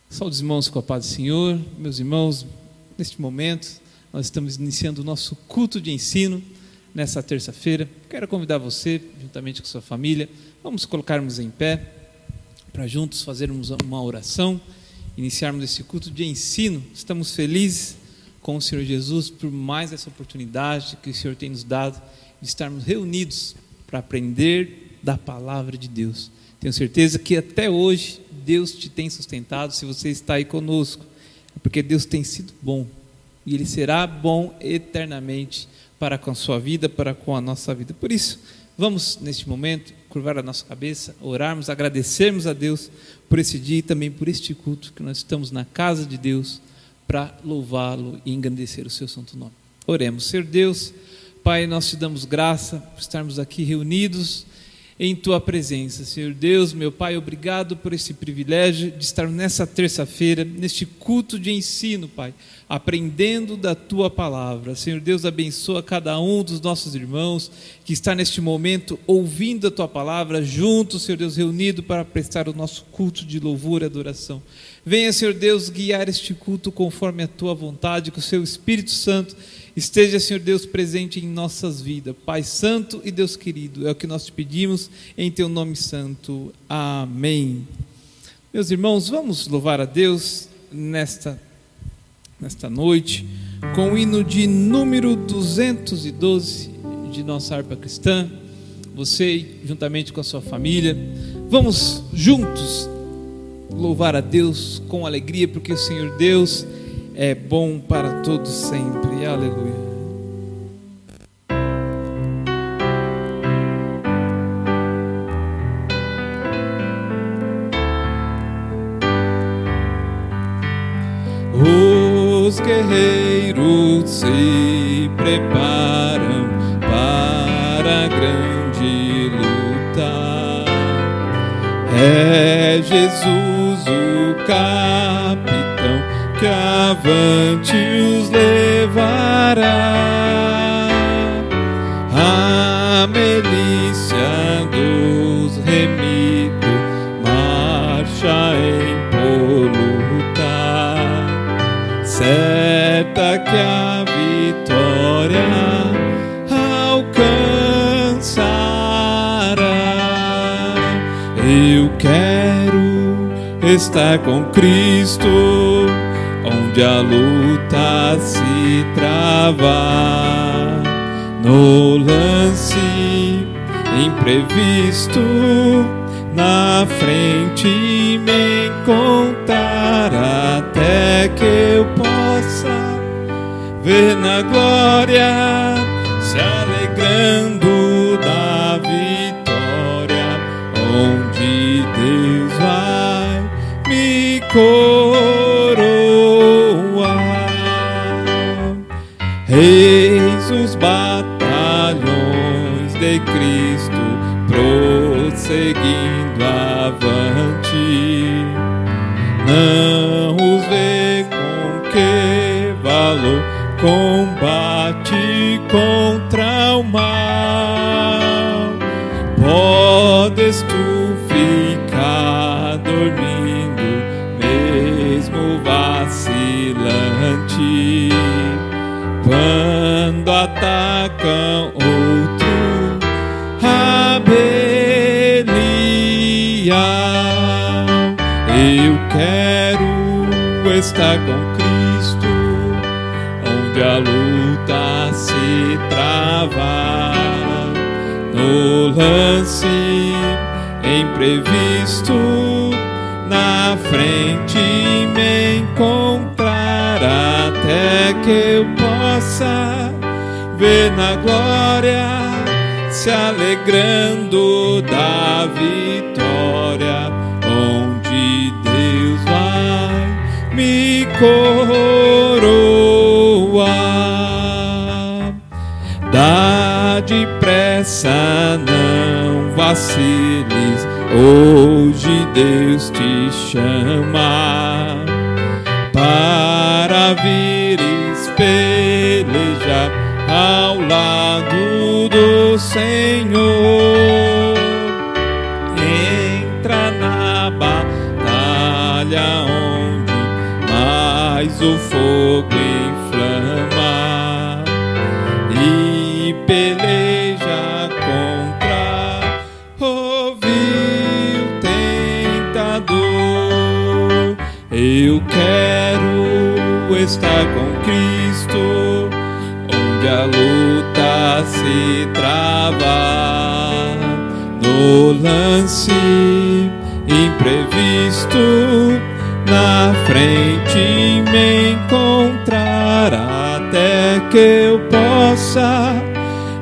Saúde os irmãos com a paz do Senhor. Meus irmãos, neste momento nós estamos iniciando o nosso culto de ensino nessa terça-feira. Quero convidar você, juntamente com sua família, vamos colocarmos em pé para juntos fazermos uma oração, iniciarmos esse culto de ensino. Estamos felizes com o Senhor Jesus por mais essa oportunidade que o Senhor tem nos dado de estarmos reunidos para aprender da palavra de Deus. Tenho certeza que até hoje Deus te tem sustentado. Se você está aí conosco, é porque Deus tem sido bom, e Ele será bom eternamente para com a sua vida, para com a nossa vida. Por isso, vamos neste momento curvar a nossa cabeça, orarmos, agradecermos a Deus por esse dia e também por este culto que nós estamos na casa de Deus para louvá-lo e engrandecer o seu santo nome. Oremos. Senhor Deus, Pai, nós te damos graça por estarmos aqui reunidos em Tua presença. Senhor Deus, meu Pai, obrigado por esse privilégio de estar nessa terça-feira, neste culto de ensino, Pai, aprendendo da Tua palavra. Senhor Deus, abençoa cada um dos nossos irmãos que está neste momento ouvindo a Tua palavra, juntos, Senhor Deus, reunido para prestar o nosso culto de louvor e adoração. Venha, Senhor Deus, guiar este culto conforme a Tua vontade, que o Seu Espírito Santo esteja, Senhor Deus, presente em nossas vidas. Pai Santo e Deus querido, é o que nós te pedimos em Teu nome santo. Amém. Meus irmãos, vamos louvar a Deus nesta noite com o hino de número 212 de nossa harpa cristã. Você, juntamente com a sua família, vamos juntos louvar a Deus com alegria, porque o Senhor Deus é bom para todos sempre. Aleluia. Os guerreiros se preparam para a grande luta. É Jesus o capitão que avante os levará. A milícia dos remidos marcha impoluta, certa que a vitória alcançará. Eu quero estar com Cristo, onde a luta se trava. No lance imprevisto, na frente me encontrar, até que eu possa ver na glória, se alegrando da vitória, onde Deus vai me coroar. Eis os batalhões de Cristo prosseguindo avante. Não os vê com que valor combate contra o mal. Podes tu ficar dormindo, mesmo vacilante, quando atacam outro a Belial. Eu quero estar com Cristo, onde a luta se trava. No lance imprevisto, na frente me encontrar, até que eu possa ver na glória, se alegrando da vitória, onde Deus vai me coroar. Dá depressa, não vaciles, hoje Deus te chama para vires pelejar ao lado do Senhor. Entra na batalha onde o fogo inflama e peleja contra o vil tentador. Eu quero estar com Cristo, onde a luta se trava, no lance imprevisto, na frente me encontrar, até que eu possa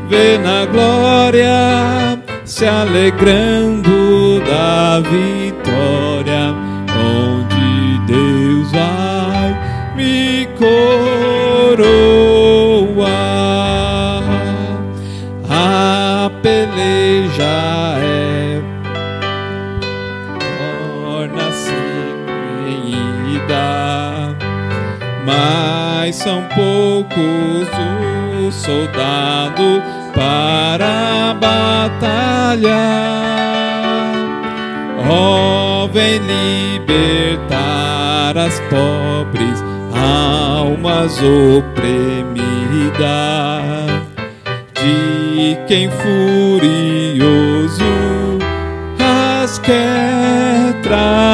ver na glória, se alegrando da vitória, onde Deus vai me coroar. A peleja torna-se reñida, mas são poucos os soldados para a batalha. Oh, vem libertar as pobres almas oprimidas, de quem furioso as quer tragar.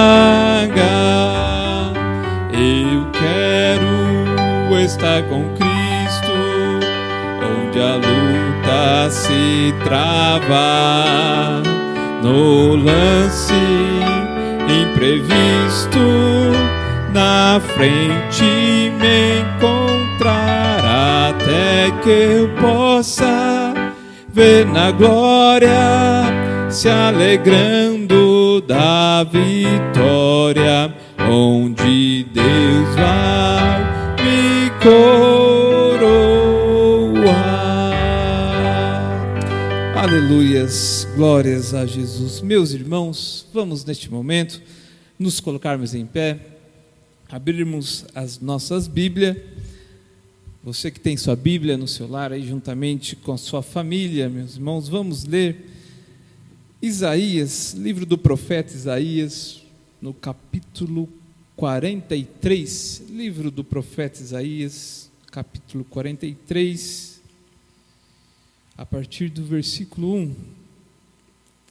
Eu quero estar com Cristo, onde a luta se trava, no lance imprevisto, na frente me encontrar, até que eu possa ver na glória, se alegrando da vitória, onde Deus vai me coroar. Aleluias, glórias a Jesus. Meus irmãos, vamos neste momento nos colocarmos em pé, abrirmos as nossas Bíblias. Você que tem sua Bíblia no seu lar, aí juntamente com a sua família, meus irmãos, vamos ler Isaías, livro do profeta Isaías, no capítulo 43, livro do profeta Isaías, capítulo 43, a partir do versículo 1,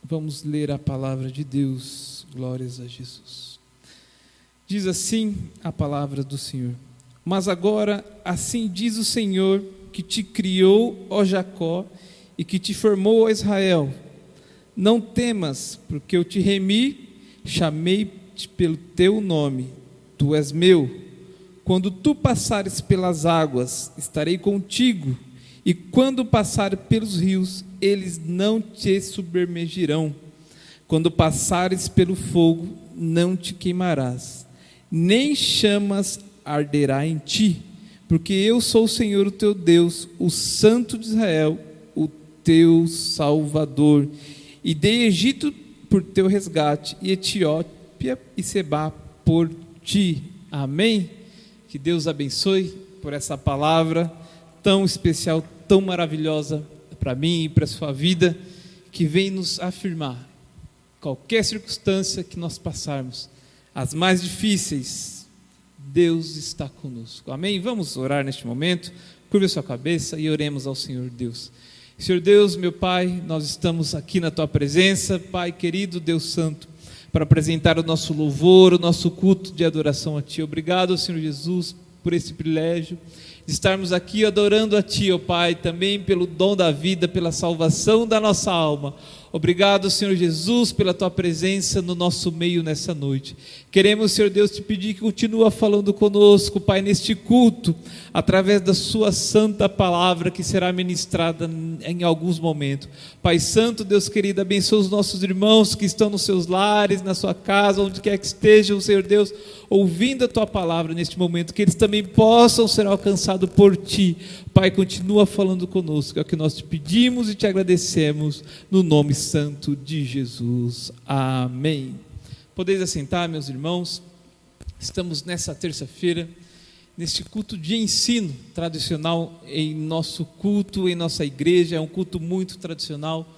vamos ler a palavra de Deus. Glórias a Jesus. Diz assim a palavra do Senhor: mas agora, assim diz o Senhor, que te criou, ó Jacó, e que te formou, ó Israel: não temas, porque eu te remi, chamei-te pelo teu nome, tu és meu. Quando tu passares pelas águas, estarei contigo, e quando passares pelos rios, eles não te submergirão. Quando passares pelo fogo, não te queimarás, nem chamas arderá em ti, porque eu sou o Senhor, o teu Deus, o Santo de Israel, o teu Salvador. E dei Egito por teu resgate, e Etiópia e Sebá por ti. Amém? Que Deus abençoe por essa palavra tão especial, tão maravilhosa para mim e para a sua vida, que vem nos afirmar, qualquer circunstância que nós passarmos, as mais difíceis, Deus está conosco. Amém? Vamos orar neste momento. Curva a sua cabeça e oremos ao Senhor Deus. Senhor Deus, meu Pai, nós estamos aqui na Tua presença, Pai querido, Deus Santo, para apresentar o nosso louvor, o nosso culto de adoração a Ti. Obrigado, Senhor Jesus, por esse privilégio de estarmos aqui adorando a Ti, ó Pai, também pelo dom da vida, pela salvação da nossa alma. Obrigado, Senhor Jesus, pela Tua presença no nosso meio nessa noite. Queremos, Senhor Deus, te pedir que continua falando conosco, Pai, neste culto, através da Sua santa palavra que será ministrada em alguns momentos. Pai Santo, Deus querido, abençoa os nossos irmãos que estão nos seus lares, na sua casa, onde quer que estejam, Senhor Deus, ouvindo a Tua palavra neste momento, que eles também possam ser alcançados por Ti. Pai, continua falando conosco, é o que nós te pedimos e te agradecemos, no nome santo de Jesus. Amém. Podeis assentar, meus irmãos. Estamos nessa terça-feira, neste culto de ensino tradicional em nosso culto, em nossa igreja. É um culto muito tradicional,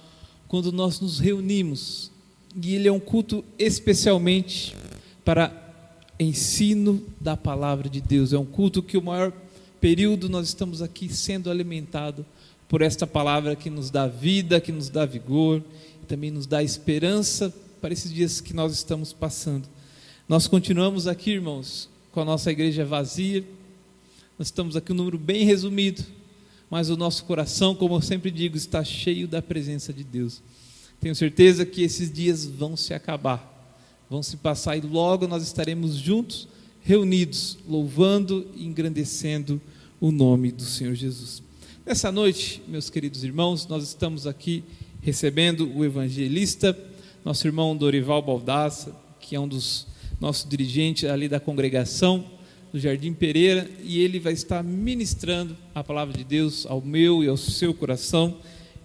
quando nós nos reunimos, e ele é um culto especialmente para ensino da palavra de Deus. É um culto que o maior período nós estamos aqui sendo alimentados por esta palavra que nos dá vida, que nos dá vigor, e também nos dá esperança para esses dias que nós estamos passando. Nós continuamos aqui, irmãos, com a nossa igreja vazia. Nós estamos aqui um número bem resumido, mas o nosso coração, como eu sempre digo, está cheio da presença de Deus. Tenho certeza que esses dias vão se acabar, vão se passar e logo nós estaremos juntos, reunidos, louvando e engrandecendo o nome do Senhor Jesus. Nessa noite, meus queridos irmãos, nós estamos aqui recebendo o evangelista, nosso irmão Dorival Baldassa, que é um dos nossos dirigentes ali da congregação do Jardim Pereira, e ele vai estar ministrando a palavra de Deus ao meu e ao seu coração.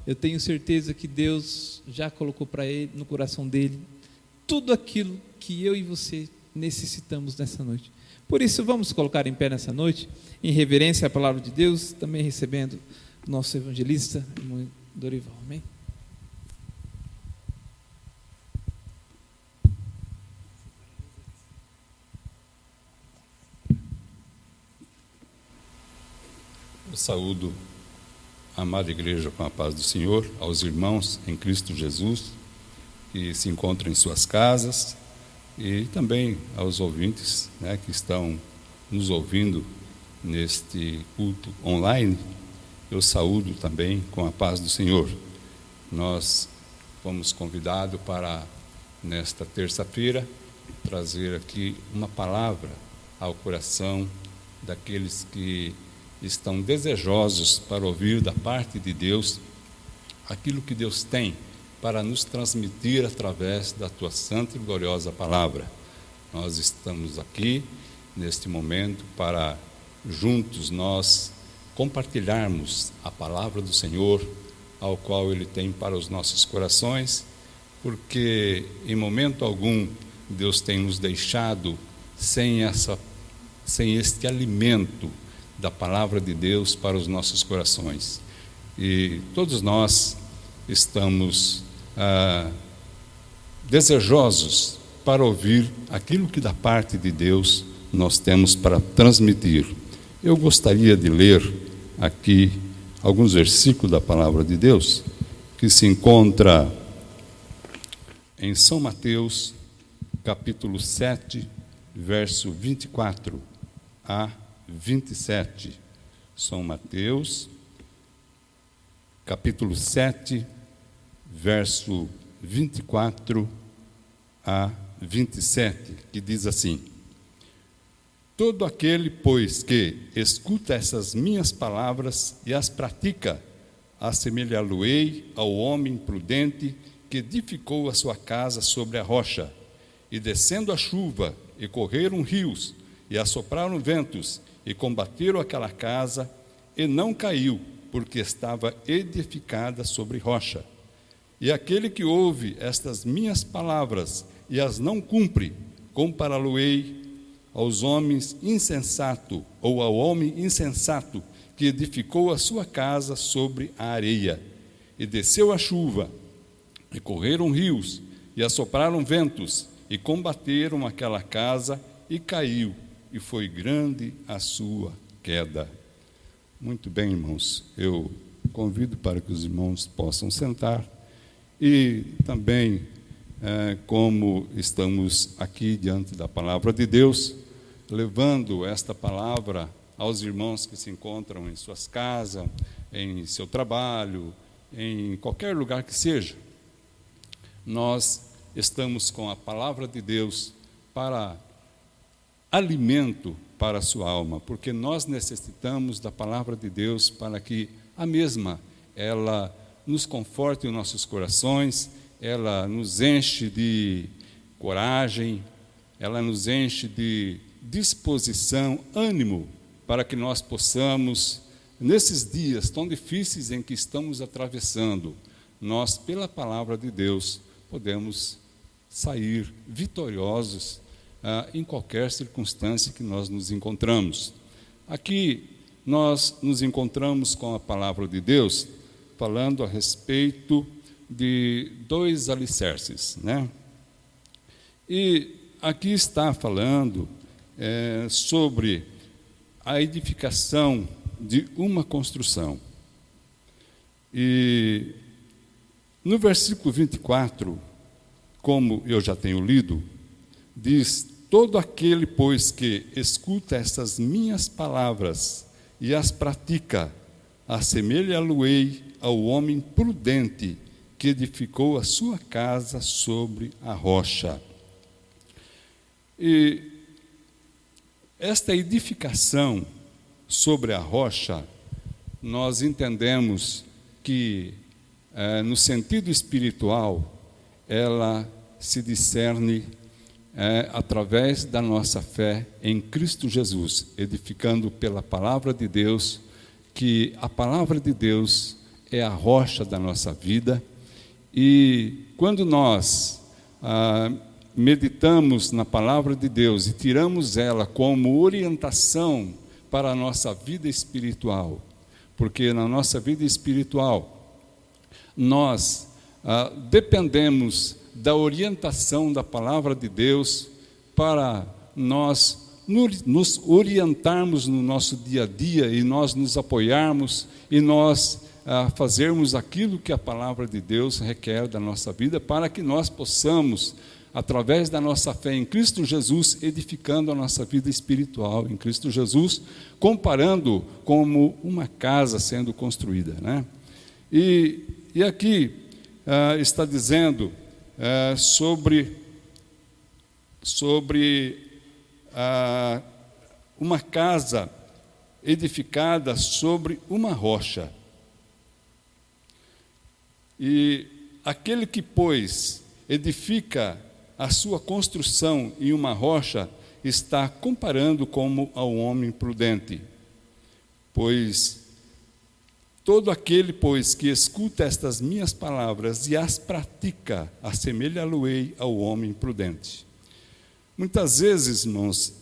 Eu tenho certeza que Deus já colocou para ele, no coração dele, tudo aquilo que eu e você necessitamos nessa noite. Por isso, vamos colocar em pé nessa noite, em reverência à palavra de Deus, também recebendo o nosso evangelista, irmão Dorival. Amém? Eu saúdo a amada igreja com a paz do Senhor, aos irmãos em Cristo Jesus, que se encontram em suas casas, e também aos ouvintes, que estão nos ouvindo neste culto online. Eu saúdo também com a paz do Senhor. Nós fomos convidados para, nesta terça-feira, trazer aqui uma palavra ao coração daqueles que estão desejosos para ouvir da parte de Deus aquilo que Deus tem para nos transmitir através da tua santa e gloriosa palavra. Nós estamos aqui neste momento para juntos nós compartilharmos a palavra do Senhor, ao qual Ele tem para os nossos corações, porque em momento algum Deus tem nos deixado sem este alimento da palavra de Deus para os nossos corações. E todos nós estamos desejosos para ouvir aquilo que da parte de Deus nós temos para transmitir. Eu gostaria de ler aqui alguns versículos da palavra de Deus, que se encontra em São Mateus, capítulo 7, verso 24 a 27. São Mateus, capítulo 7, verso 24 a 27, que diz assim: todo aquele, pois, que escuta essas minhas palavras e as pratica, assemelhá-lo-ei ao homem prudente que edificou a sua casa sobre a rocha, e descendo a chuva, e correram rios, e assopraram ventos, e combateram aquela casa, e não caiu, porque estava edificada sobre rocha. E aquele que ouve estas minhas palavras e as não cumpre, compará-lo-ei aos homens insensato, ou ao homem insensato que edificou a sua casa sobre a areia. E desceu a chuva, e correram rios, e assopraram ventos, e combateram aquela casa, e caiu, e foi grande a sua queda. Muito bem, irmãos, eu convido para que os irmãos possam sentar, e também, como estamos aqui diante da palavra de Deus, levando esta palavra aos irmãos que se encontram em suas casas, em seu trabalho, em qualquer lugar que seja, nós estamos com a palavra de Deus para alimento para a sua alma, porque nós necessitamos da palavra de Deus para que a mesma, ela nos conforte em nossos corações, ela nos enche de coragem, ela nos enche de disposição, ânimo, para que nós possamos, nesses dias tão difíceis em que estamos atravessando, nós, pela palavra de Deus, podemos sair vitoriosos em qualquer circunstância que nós nos encontramos. Aqui nós nos encontramos com a palavra de Deus, falando a respeito de dois alicerces, E aqui está falando sobre a edificação de uma construção. E no versículo 24, como eu já tenho lido, diz: todo aquele, pois, que escuta estas minhas palavras e as pratica, assemelha-lo-ei ao homem prudente que edificou a sua casa sobre a rocha. E esta edificação sobre a rocha, nós entendemos que, no sentido espiritual, ela se discerne através da nossa fé em Cristo Jesus, edificando pela palavra de Deus, que a palavra de Deus é a rocha da nossa vida. E quando nós meditamos na palavra de Deus e tiramos ela como orientação para a nossa vida espiritual, porque na nossa vida espiritual nós dependemos da orientação da palavra de Deus para nós nos orientarmos no nosso dia a dia e nós nos apoiarmos e nós fazermos aquilo que a palavra de Deus requer da nossa vida, para que nós possamos, através da nossa fé em Cristo Jesus, edificando a nossa vida espiritual em Cristo Jesus, comparando como uma casa sendo construída, né? E aqui está dizendo sobre uma casa edificada sobre uma rocha. E aquele que, pois, edifica a sua construção em uma rocha, está comparando como ao homem prudente. Pois todo aquele, pois, que escuta estas minhas palavras e as pratica, assemelha-lo-ei ao homem prudente. Muitas vezes, irmãos,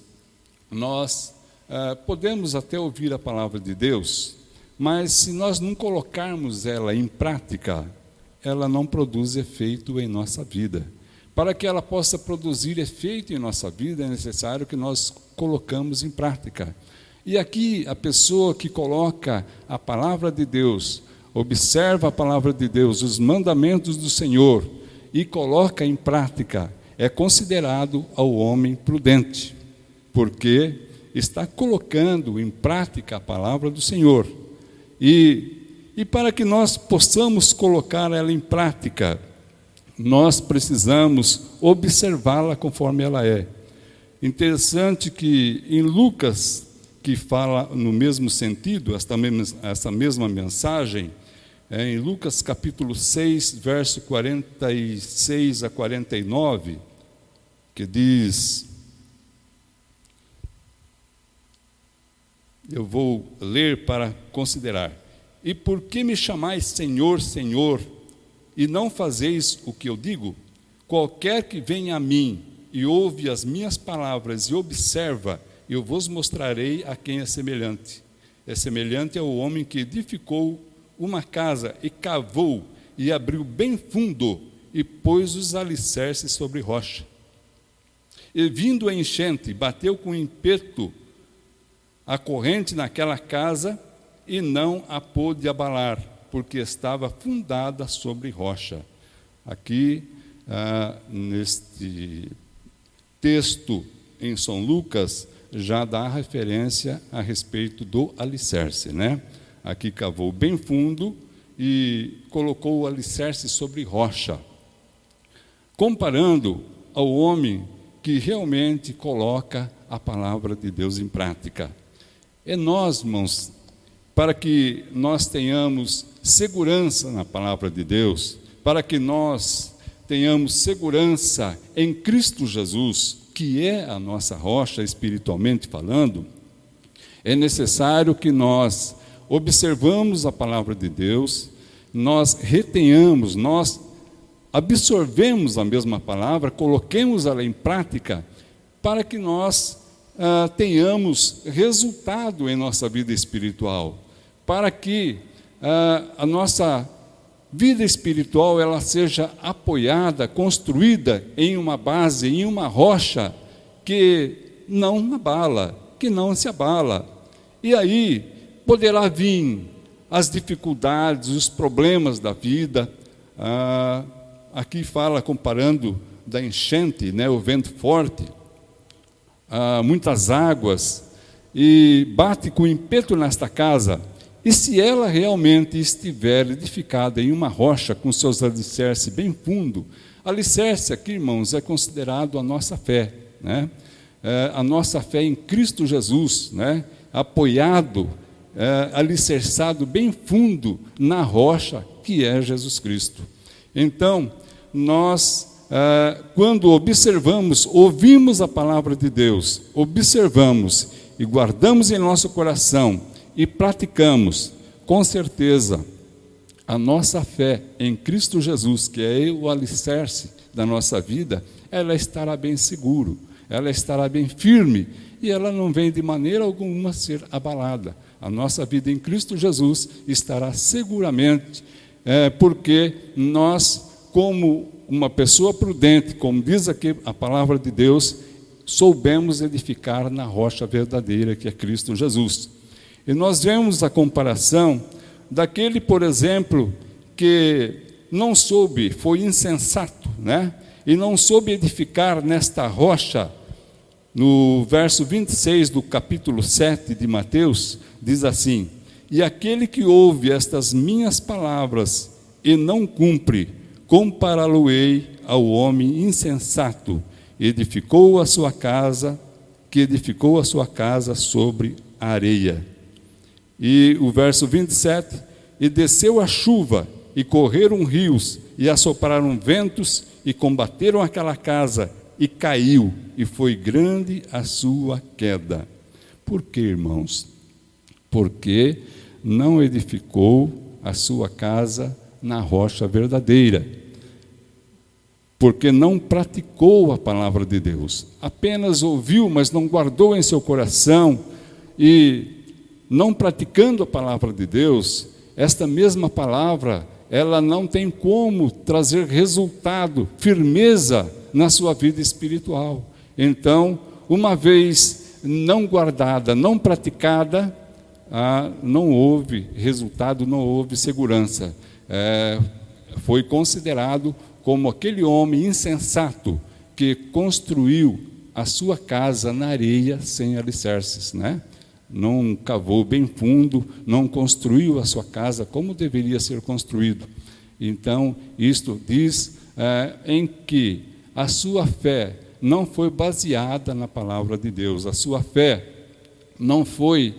nós podemos até ouvir a palavra de Deus, mas se nós não colocarmos ela em prática, ela não produz efeito em nossa vida. Para que ela possa produzir efeito em nossa vida, é necessário que nós colocamos em prática. E aqui, a pessoa que coloca a palavra de Deus, observa a palavra de Deus, os mandamentos do Senhor, e coloca em prática, é considerado ao homem prudente, porque está colocando em prática a palavra do Senhor. E para que nós possamos colocar ela em prática, nós precisamos observá-la conforme ela é. Interessante que em Lucas, que fala no mesmo sentido, essa mesma mensagem, em Lucas capítulo 6, verso 46 a 49, que diz, eu vou ler para considerar: e por que me chamais Senhor, Senhor, e não fazeis o que eu digo? Qualquer que venha a mim e ouve as minhas palavras e observa, eu vos mostrarei a quem é semelhante. É semelhante ao homem que edificou uma casa e cavou e abriu bem fundo e pôs os alicerces sobre rocha. E vindo a enchente, bateu com ímpeto a corrente naquela casa e não a pôde abalar, porque estava fundada sobre rocha. Aqui, neste texto em São Lucas, já dá referência a respeito do alicerce, né? Aqui cavou bem fundo e colocou o alicerce sobre rocha, comparando ao homem que realmente coloca a palavra de Deus em prática. É nós, irmãos, para que nós tenhamos segurança na palavra de Deus, para que nós tenhamos segurança em Cristo Jesus, que é a nossa rocha espiritualmente falando, é necessário que nós observamos a palavra de Deus, nós retenhamos, nós absorvemos a mesma palavra, coloquemos ela em prática, para que nós tenhamos resultado em nossa vida espiritual, para que a nossa vida espiritual ela seja apoiada, construída em uma base, em uma rocha que não abala, que não se abala. E aí poderá vir as dificuldades, os problemas da vida. Aqui fala, comparando da enchente, né, o vento forte, muitas águas, e bate com ímpeto nesta casa. E se ela realmente estiver edificada em uma rocha com seus alicerces bem fundo, alicerce aqui, irmãos, é considerado a nossa fé, né? A nossa fé em Cristo Jesus, né? Apoiado, alicerçado bem fundo na rocha que é Jesus Cristo. Então, nós, quando observamos, ouvimos a palavra de Deus, observamos e guardamos em nosso coração e praticamos, com certeza, a nossa fé em Cristo Jesus, que é o alicerce da nossa vida, ela estará bem seguro, ela estará bem firme, e ela não vem de maneira alguma ser abalada. A nossa vida em Cristo Jesus estará seguramente, porque nós, como uma pessoa prudente, como diz aqui a palavra de Deus, soubemos edificar na rocha verdadeira, que é Cristo Jesus. E nós vemos a comparação daquele, por exemplo, que não soube, foi insensato, né? E não soube edificar nesta rocha. No verso 26 do capítulo 7 de Mateus, diz assim: e aquele que ouve estas minhas palavras e não cumpre, compará-lo-ei ao homem insensato, que edificou a sua casa sobre a areia. E o verso 27, e desceu a chuva, e correram rios, e assopraram ventos, e combateram aquela casa, e caiu, e foi grande a sua queda. Por quê, irmãos? Porque não edificou a sua casa na rocha verdadeira. Porque não praticou a palavra de Deus. Apenas ouviu, mas não guardou em seu coração, e não praticando a palavra de Deus, esta mesma palavra, ela não tem como trazer resultado, firmeza na sua vida espiritual. Então, uma vez não guardada, não praticada, não houve resultado, não houve segurança. Foi considerado como aquele homem insensato que construiu a sua casa na areia sem alicerces, né? Não cavou bem fundo, não construiu a sua casa como deveria ser construído. Então, isto diz em que a sua fé não foi baseada na palavra de Deus, a sua fé não foi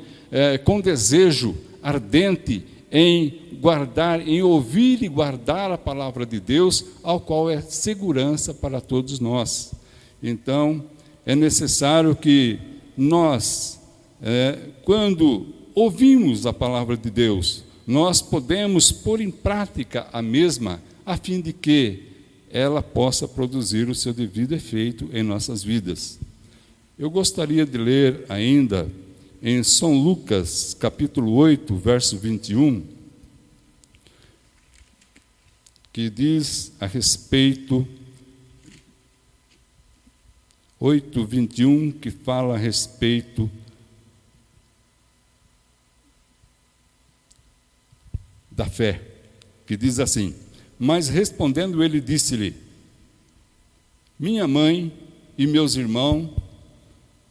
com desejo ardente em guardar, em ouvir e guardar a palavra de Deus, ao qual é segurança para todos nós. Então, é necessário que nós, quando ouvimos a palavra de Deus, nós podemos pôr em prática a mesma, a fim de que ela possa produzir o seu devido efeito em nossas vidas. Eu gostaria de ler ainda em São Lucas, capítulo 8, verso 21, que diz a respeito, 8:21, que fala a respeito da fé, que diz assim: mas respondendo ele, disse-lhe: minha mãe e meus irmãos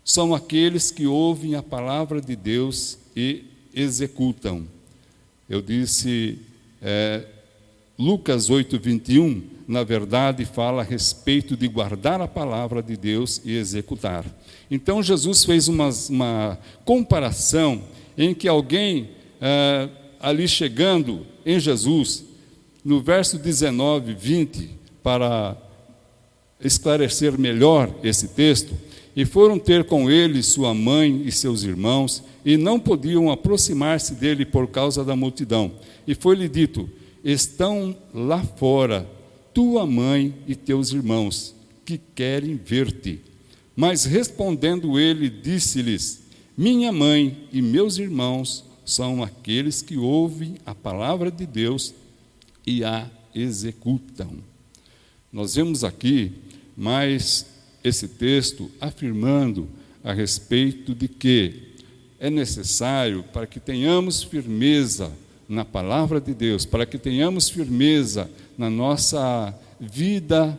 são aqueles que ouvem a palavra de Deus e executam. Eu disse, Lucas 8:21, na verdade, fala a respeito de guardar a palavra de Deus e executar. Então, Jesus fez uma comparação em que alguém, ali chegando em Jesus, no verso 19, 20, para esclarecer melhor esse texto, e foram ter com ele sua mãe e seus irmãos, e não podiam aproximar-se dele por causa da multidão. E foi-lhe dito: estão lá fora tua mãe e teus irmãos, que querem ver-te. Mas respondendo ele, disse-lhes: minha mãe e meus irmãos são aqueles que ouvem a palavra de Deus e a executam. Nós vemos aqui mais esse texto afirmando a respeito de que é necessário, para que tenhamos firmeza na palavra de Deus, para que tenhamos firmeza na nossa vida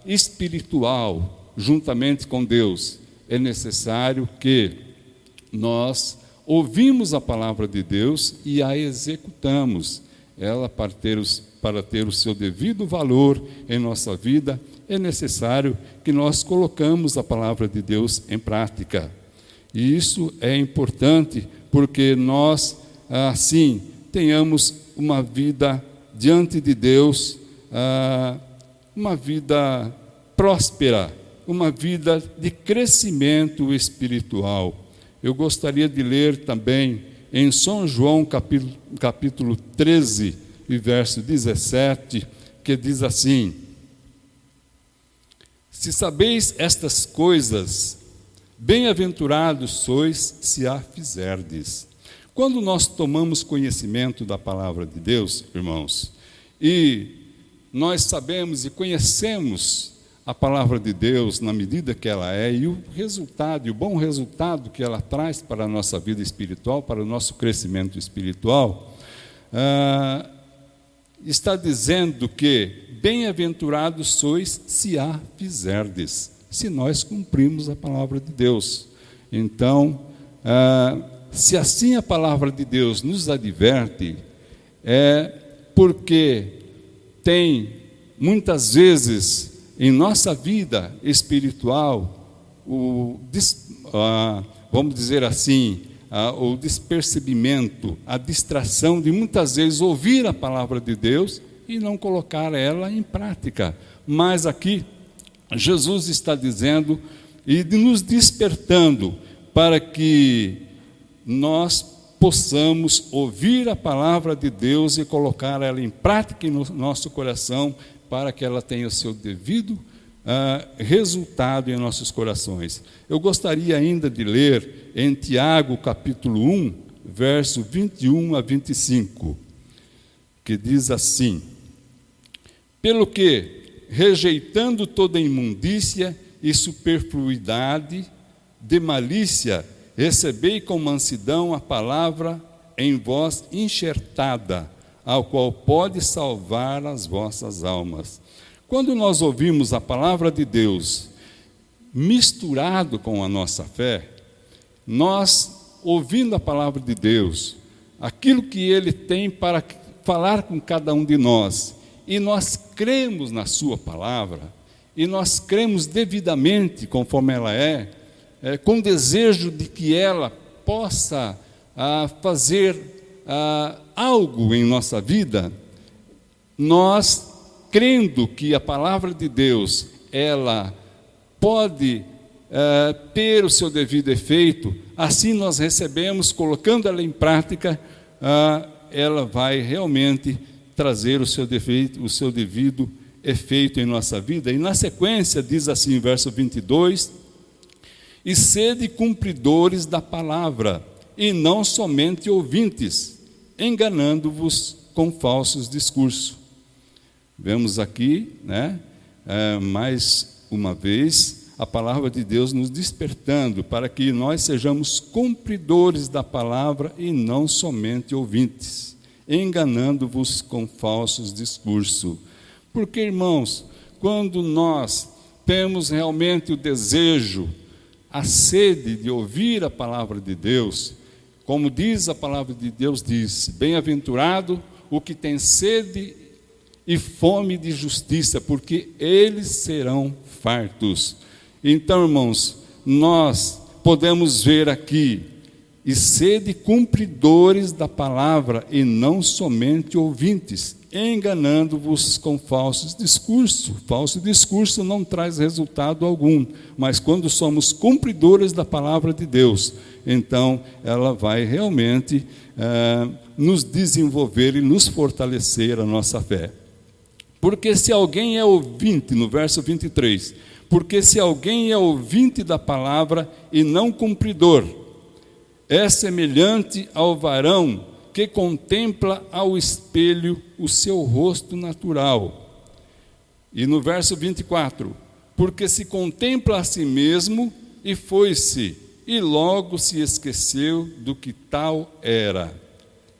espiritual, juntamente com Deus, é necessário que nós ouvimos a palavra de Deus e a executamos. Ela, para ter o seu devido valor em nossa vida, é necessário que nós colocamos a palavra de Deus em prática. E isso é importante porque nós, assim, tenhamos uma vida diante de Deus, uma vida próspera, uma vida de crescimento espiritual. Eu gostaria de ler também em São João, capítulo 13, e verso 17, que diz assim: se sabeis estas coisas, bem-aventurados sois se a fizerdes. Quando nós tomamos conhecimento da palavra de Deus, irmãos, e nós sabemos e conhecemos a palavra de Deus na medida que ela é, e o resultado, e o bom resultado que ela traz para a nossa vida espiritual, para o nosso crescimento espiritual, está dizendo que bem-aventurados sois se a fizerdes, se nós cumprimos a palavra de Deus. Então, se assim a palavra de Deus nos adverte, é porque tem muitas vezes em nossa vida espiritual vamos dizer assim, o despercebimento, a distração de muitas vezes ouvir a palavra de Deus e não colocar ela em prática. Mas aqui Jesus está dizendo e nos despertando para que nós possamos ouvir a palavra de Deus e colocar ela em prática no nosso coração, para que ela tenha o seu devido resultado em nossos corações. Eu gostaria ainda de ler em Tiago, capítulo 1, verso 21 a 25, que diz assim: pelo que, rejeitando toda imundícia e superfluidade de malícia, recebei com mansidão a palavra em vós enxertada, ao qual pode salvar as vossas almas. Quando nós ouvimos a palavra de Deus misturado com a nossa fé, nós, ouvindo a palavra de Deus, aquilo que Ele tem para falar com cada um de nós, e nós cremos na sua palavra, e nós cremos devidamente conforme ela com desejo de que ela possa fazer algo em nossa vida, nós, crendo que a palavra de Deus, ela pode ter o seu devido efeito, assim nós recebemos, colocando ela em prática, ela vai realmente trazer o seu devido efeito em nossa vida. E na sequência diz assim, verso 22, e sede cumpridores da palavra, e não somente ouvintes, enganando-vos com falsos discursos. Vemos aqui, mais uma vez, a palavra de Deus nos despertando para que nós sejamos cumpridores da palavra e não somente ouvintes, enganando-vos com falsos discursos. Porque, irmãos, quando nós temos realmente o desejo, a sede de ouvir a palavra de Deus, como diz a palavra de Deus, diz: bem-aventurado o que tem sede e fome de justiça, porque eles serão fartos. Então, irmãos, nós podemos ver aqui, e sede cumpridores da palavra e não somente ouvintes, enganando-vos com falsos discursos. Falso discurso não traz resultado algum, mas quando somos cumpridores da palavra de Deus, então ela vai realmente nos desenvolver e nos fortalecer a nossa fé. Porque se alguém é ouvinte, no verso 23, porque se alguém é ouvinte da palavra e não cumpridor, é semelhante ao varão que contempla ao espelho o seu rosto natural. E no verso 24, porque se contempla a si mesmo, e foi-se, e logo se esqueceu do que tal era.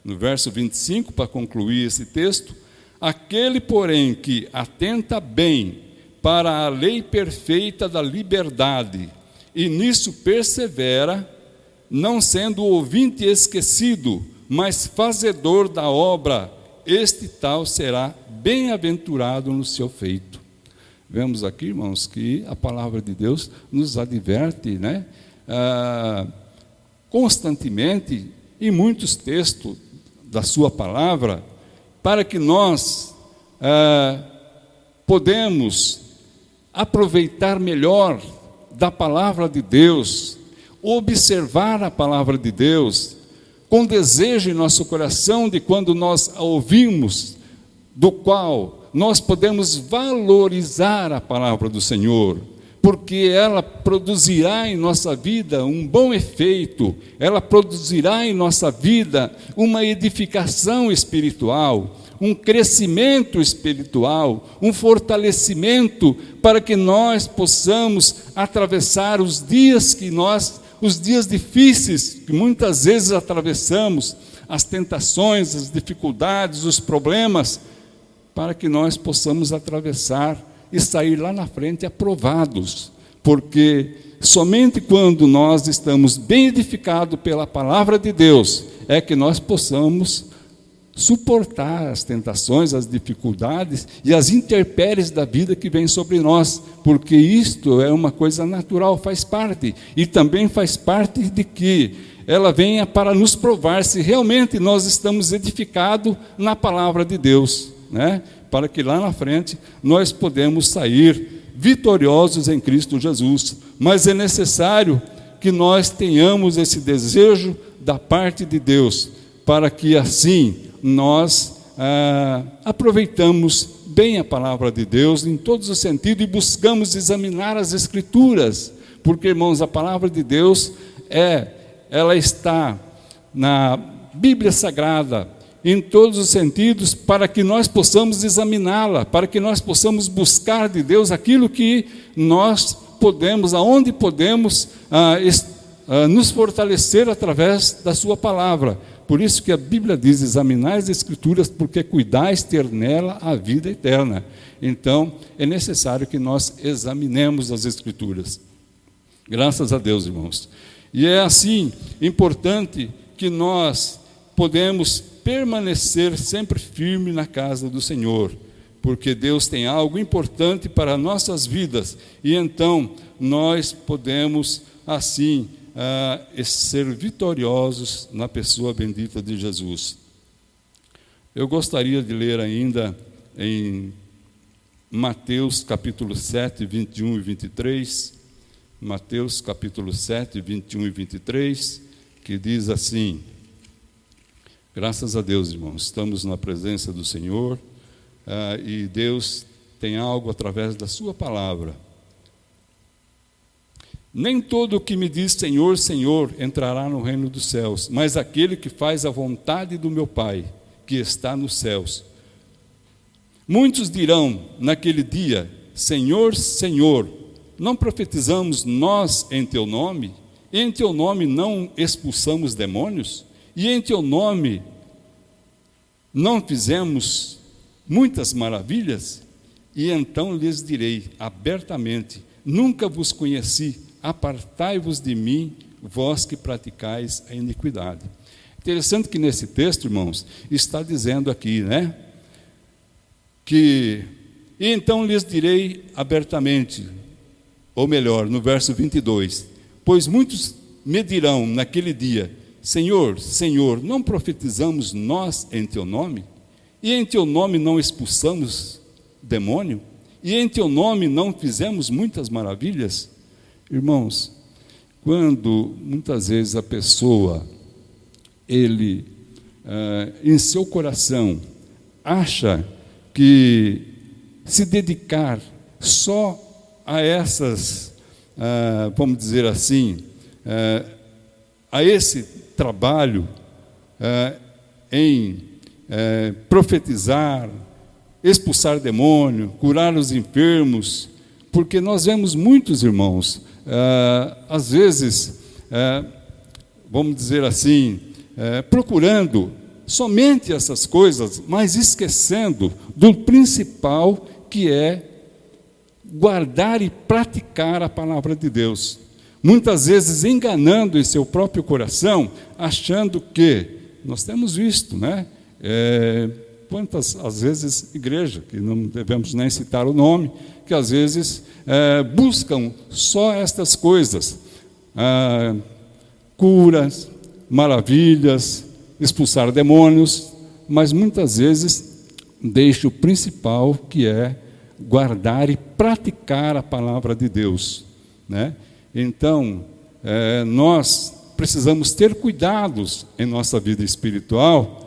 No verso 25, para concluir esse texto, aquele, porém, que atenta bem para a lei perfeita da liberdade, e nisso persevera, não sendo ouvinte esquecido, mas fazedor da obra, este tal será bem-aventurado no seu feito. Vemos aqui, irmãos, que a palavra de Deus nos adverte, né? Constantemente, em muitos textos da sua palavra, para que nós podemos aproveitar melhor da palavra de Deus, observar a palavra de Deus, com desejo em nosso coração de quando nós a ouvimos, do qual nós podemos valorizar a palavra do Senhor, porque ela produzirá em nossa vida um bom efeito, ela produzirá em nossa vida uma edificação espiritual, um crescimento espiritual, um fortalecimento para que nós possamos atravessar os dias difíceis que muitas vezes atravessamos, as tentações, as dificuldades, os problemas, para que nós possamos atravessar e sair lá na frente aprovados, porque somente quando nós estamos bem edificados pela palavra de Deus, é que nós possamos suportar as tentações, as dificuldades e as intempéries da vida que vem sobre nós, porque isto é uma coisa natural, faz parte, e também faz parte de que ela venha para nos provar se realmente nós estamos edificados na palavra de Deus, né? Para que lá na frente nós podemos sair vitoriosos em Cristo Jesus. Mas é necessário que nós tenhamos esse desejo da parte de Deus, para que assim nós aproveitamos bem a palavra de Deus em todos os sentidos e buscamos examinar as Escrituras, porque, irmãos, a palavra de Deus ela está na Bíblia Sagrada, em todos os sentidos, para que nós possamos examiná-la, para que nós possamos buscar de Deus aquilo que nós podemos, aonde podemos nos fortalecer através da sua palavra. Por isso que a Bíblia diz: examinai as Escrituras, porque cuidais ter nela a vida eterna. Então, é necessário que nós examinemos as Escrituras. Graças a Deus, irmãos. E é assim importante que nós podemos permanecer sempre firme na casa do Senhor, porque Deus tem algo importante para nossas vidas, e então nós podemos assim ser vitoriosos na pessoa bendita de Jesus. Eu gostaria de ler ainda em Mateus capítulo 7, 21 e 23, Mateus capítulo 7, 21 e 23, que diz assim. Graças a Deus, irmãos, estamos na presença do Senhor, e Deus tem algo através da sua palavra. Nem todo o que me diz Senhor, Senhor, entrará no reino dos céus, mas aquele que faz a vontade do meu Pai, que está nos céus. Muitos dirão naquele dia: Senhor, Senhor, não profetizamos nós em teu nome? E em teu nome não expulsamos demônios? E em teu nome não fizemos muitas maravilhas? E então lhes direi abertamente: nunca vos conheci, apartai-vos de mim, vós que praticais a iniquidade. Interessante que nesse texto, irmãos, está dizendo aqui, né? E então lhes direi abertamente, ou melhor, no verso 22, pois muitos me dirão naquele dia: Senhor, Senhor, não profetizamos nós em teu nome? E em teu nome não expulsamos demônio? E em teu nome não fizemos muitas maravilhas? Irmãos, quando muitas vezes a pessoa, ele, em seu coração, acha que se dedicar só a essas, vamos dizer assim, a esse trabalho em profetizar, expulsar demônio, curar os enfermos, porque nós vemos muitos irmãos às vezes, vamos dizer assim, procurando somente essas coisas, mas esquecendo do principal, que é guardar e praticar a palavra de Deus. Muitas vezes enganando em seu próprio coração, achando que, nós temos visto, né? Quantas, às vezes, igreja, que não devemos nem citar o nome, que às vezes buscam só estas coisas, curas, maravilhas, expulsar demônios, mas muitas vezes deixa o principal, que é guardar e praticar a palavra de Deus, né? Então, nós precisamos ter cuidados em nossa vida espiritual,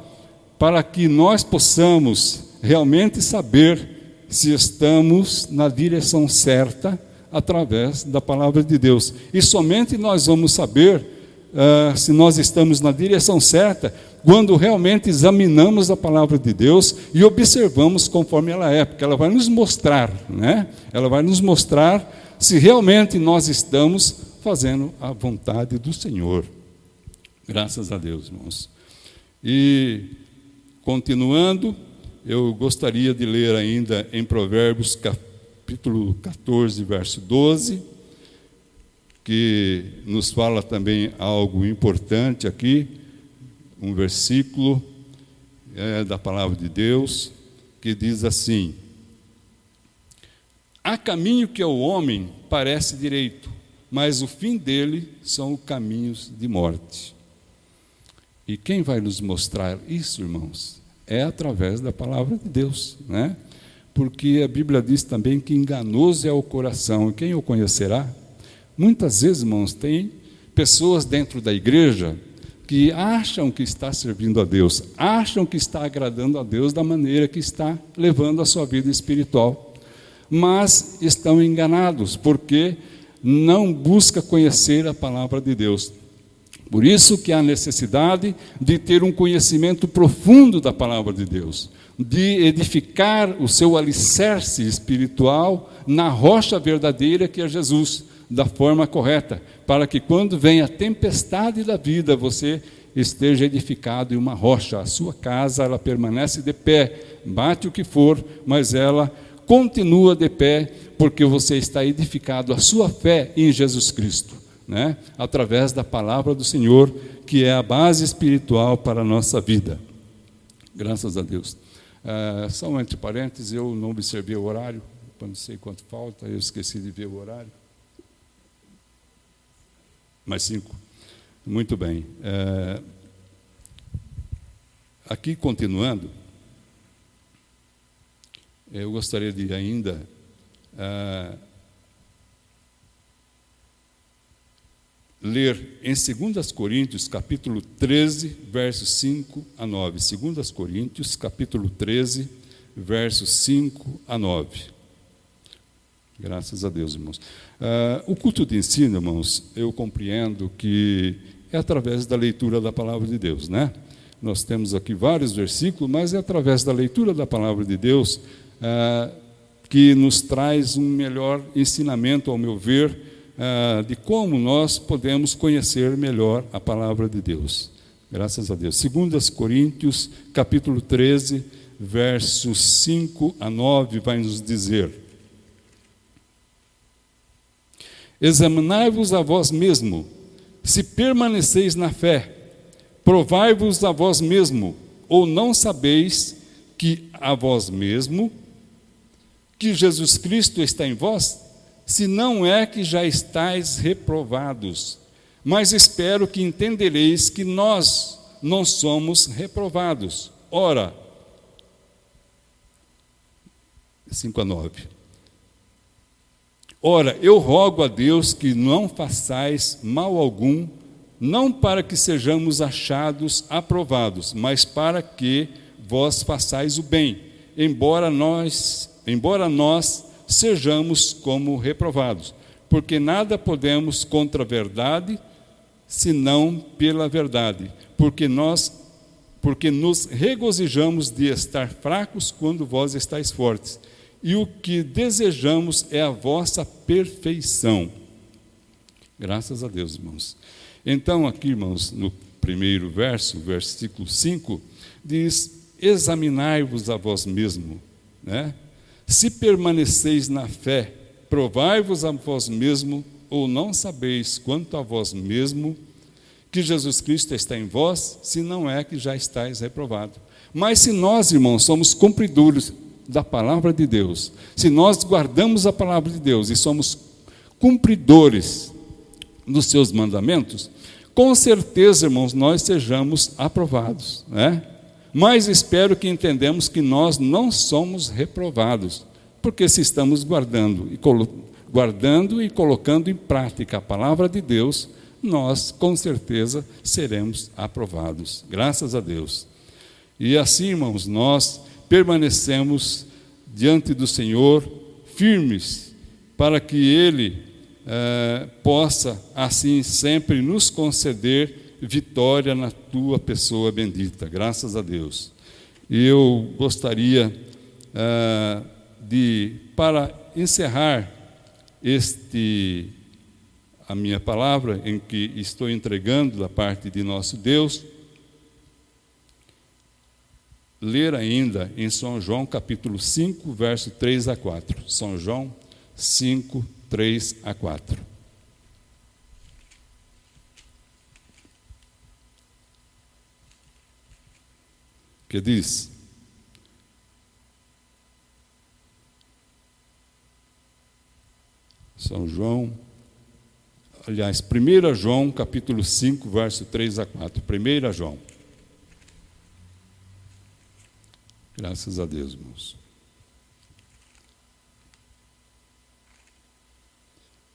para que nós possamos realmente saber se estamos na direção certa através da palavra de Deus. E somente nós vamos saber se nós estamos na direção certa quando realmente examinamos a palavra de Deus e observamos conforme ela é, porque ela vai nos mostrar, né? Ela vai nos mostrar se realmente nós estamos fazendo a vontade do Senhor. Graças a Deus, irmãos. E, continuando, eu gostaria de ler ainda em Provérbios, capítulo 14, verso 12, que nos fala também algo importante aqui, um versículo da palavra de Deus, que diz assim: há caminho que ao homem parece direito, mas o fim dele são caminhos de morte. E quem vai nos mostrar isso, irmãos? É através da palavra de Deus, né? Porque a Bíblia diz também que enganoso é o coração, e quem o conhecerá? Muitas vezes, irmãos, tem pessoas dentro da igreja que acham que está servindo a Deus, acham que está agradando a Deus da maneira que está levando a sua vida espiritual, mas estão enganados, porque não busca conhecer a palavra de Deus. Por isso que há necessidade de ter um conhecimento profundo da palavra de Deus, de edificar o seu alicerce espiritual na rocha verdadeira que é Jesus, da forma correta, para que quando vem a tempestade da vida, você esteja edificado em uma rocha. A sua casa, ela permanece de pé, bate o que for, mas ela continua de pé, porque você está edificado a sua fé em Jesus Cristo, né? Através da palavra do Senhor, que é a base espiritual para a nossa vida. Graças a Deus. Só entre parênteses, eu não observei o horário, não sei quanto falta, eu esqueci de ver o horário. Mais 5. Muito bem. Aqui, continuando, eu gostaria de ainda ler em 2 Coríntios, capítulo 13, versos 5 a 9. 2 Coríntios, capítulo 13, versos 5 a 9. Graças a Deus, irmãos. O culto de ensino, irmãos, eu compreendo que é através da leitura da palavra de Deus, né? Nós temos aqui vários versículos, mas é através da leitura da palavra de Deus que nos traz um melhor ensinamento, ao meu ver, de como nós podemos conhecer melhor a palavra de Deus. Graças a Deus. 2 Coríntios, capítulo 13, versos 5 a 9, vai nos dizer: examinai-vos a vós mesmo, se permaneceis na fé, provai-vos a vós mesmo, ou não sabeis que a vós mesmo, que Jesus Cristo está em vós, se não é que já estáis reprovados. Mas espero que entendereis que nós não somos reprovados. Ora, 5 a 9. Ora, eu rogo a Deus que não façais mal algum, não para que sejamos achados aprovados, mas para que vós façais o bem, embora nós sejamos como reprovados, porque nada podemos contra a verdade, senão pela verdade, porque nos regozijamos de estar fracos quando vós estáis fortes, e o que desejamos é a vossa perfeição. Graças a Deus, irmãos. Então, aqui, irmãos, no primeiro verso, versículo 5, diz: examinai-vos a vós mesmo, né? Se permaneceis na fé, provai-vos a vós mesmo, ou não sabeis quanto a vós mesmo que Jesus Cristo está em vós, se não é que já estáis reprovado. Mas se nós, irmãos, somos cumpridores da palavra de Deus, se nós guardamos a palavra de Deus e somos cumpridores dos seus mandamentos, com certeza, irmãos, nós sejamos aprovados, né? Mas espero que entendamos que nós não somos reprovados, porque se estamos guardando e colocando em prática a palavra de Deus, nós com certeza seremos aprovados, graças a Deus. E assim, irmãos, nós permanecemos diante do Senhor firmes, para que Ele possa assim sempre nos conceder vitória na tua pessoa bendita, graças a Deus. E eu gostaria para encerrar a minha palavra, em que estou entregando da parte de nosso Deus, ler ainda em São João capítulo 5, verso 3 a 4. São João 5, 3 a 4. Que diz: São João, aliás, 1 João, capítulo 5, verso 3 a 4. 1 João. Graças a Deus, irmãos.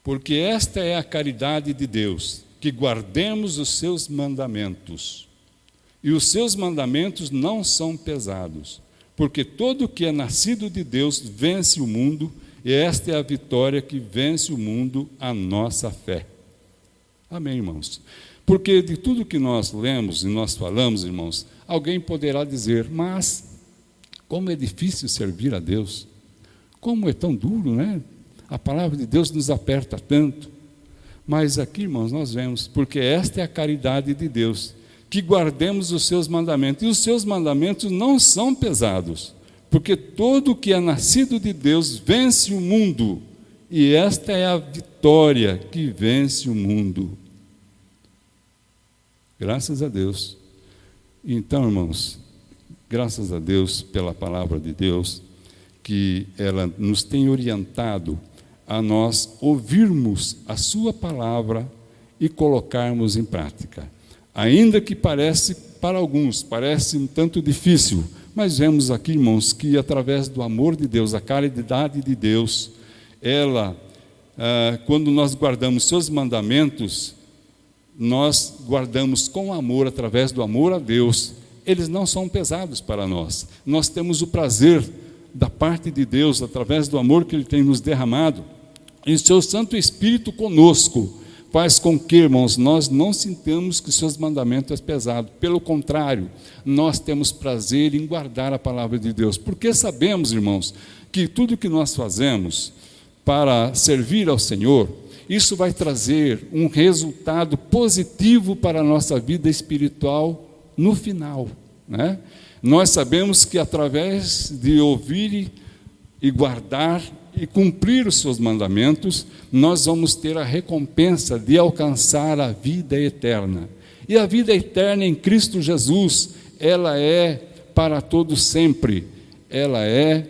Porque esta é a caridade de Deus, que guardemos os seus mandamentos. E os seus mandamentos não são pesados, porque todo o que é nascido de Deus vence o mundo, e esta é a vitória que vence o mundo, a nossa fé. Amém, irmãos? Porque de tudo que nós lemos e nós falamos, irmãos, alguém poderá dizer: mas como é difícil servir a Deus, como é tão duro, né? A palavra de Deus nos aperta tanto. Mas aqui, irmãos, nós vemos, porque esta é a caridade de Deus, que guardemos os seus mandamentos, e os seus mandamentos não são pesados, porque todo o que é nascido de Deus vence o mundo, e esta é a vitória que vence o mundo. Graças a Deus. Então, irmãos, graças a Deus pela palavra de Deus, que ela nos tem orientado a nós ouvirmos a sua palavra e colocarmos em prática. Ainda que para alguns, parece um tanto difícil, mas vemos aqui, irmãos, que através do amor de Deus, a caridade de Deus, quando nós guardamos seus mandamentos, nós guardamos com amor, através do amor a Deus. Eles não são pesados para nós. Nós temos o prazer da parte de Deus, através do amor que Ele tem nos derramado, e o seu Santo Espírito conosco faz com que, irmãos, nós não sintamos que seus mandamentos é pesado. Pelo contrário, nós temos prazer em guardar a palavra de Deus, porque sabemos, irmãos, que tudo que nós fazemos para servir ao Senhor, isso vai trazer um resultado positivo para a nossa vida espiritual no final, né? Nós sabemos que através de ouvir e guardar e cumprir os seus mandamentos, nós vamos ter a recompensa de alcançar a vida eterna. E a vida eterna em Cristo Jesus, ela é para todos sempre. Ela é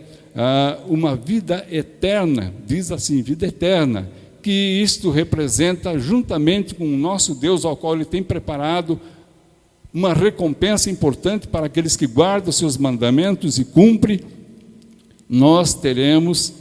uma vida eterna, diz assim, vida eterna, que isto representa, juntamente com o nosso Deus, ao qual Ele tem preparado uma recompensa importante para aqueles que guardam os seus mandamentos e cumprem. Nós teremos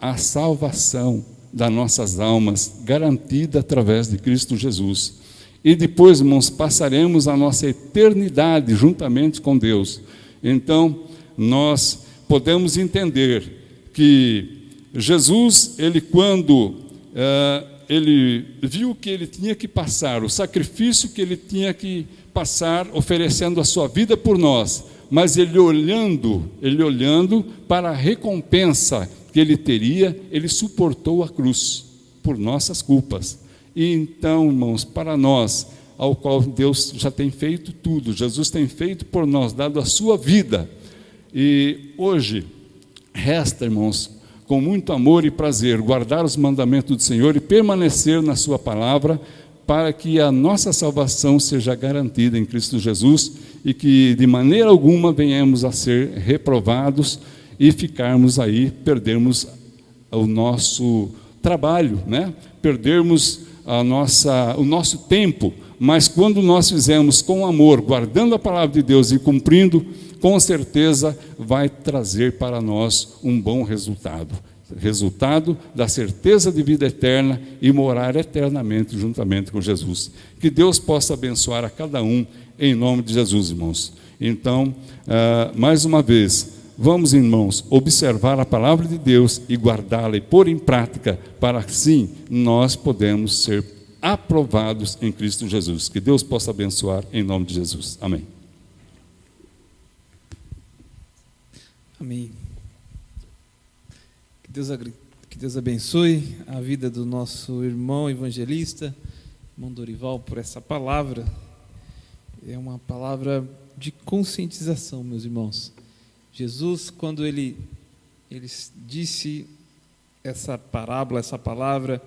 a salvação das nossas almas garantida através de Cristo Jesus. E depois, irmãos, passaremos a nossa eternidade juntamente com Deus. Então, nós podemos entender que Jesus, quando ele viu que ele tinha que passar, o sacrifício que ele tinha que passar, oferecendo a sua vida por nós, mas ele olhando para a recompensa que ele teria, ele suportou a cruz por nossas culpas. E então, irmãos, para nós, ao qual Deus já tem feito tudo, Jesus tem feito por nós, dado a sua vida. E hoje, resta, irmãos, com muito amor e prazer, guardar os mandamentos do Senhor e permanecer na sua palavra, para que a nossa salvação seja garantida em Cristo Jesus e que de maneira alguma venhamos a ser reprovados e ficarmos aí, perdermos o nosso trabalho, né? Perdermos o nosso tempo, mas quando nós fizermos com amor, guardando a palavra de Deus e cumprindo, com certeza vai trazer para nós um bom resultado da certeza de vida eterna e morar eternamente juntamente com Jesus. Que Deus possa abençoar a cada um em nome de Jesus, irmãos. Então, mais uma vez, vamos, irmãos, observar a palavra de Deus e guardá-la e pôr em prática, para assim nós podemos ser aprovados em Cristo Jesus. Que Deus possa abençoar em nome de Jesus. Amém. Amém. Que Deus abençoe a vida do nosso irmão evangelista, irmão Dorival, por essa palavra. É uma palavra de conscientização, meus irmãos. Jesus, quando ele disse essa parábola, essa palavra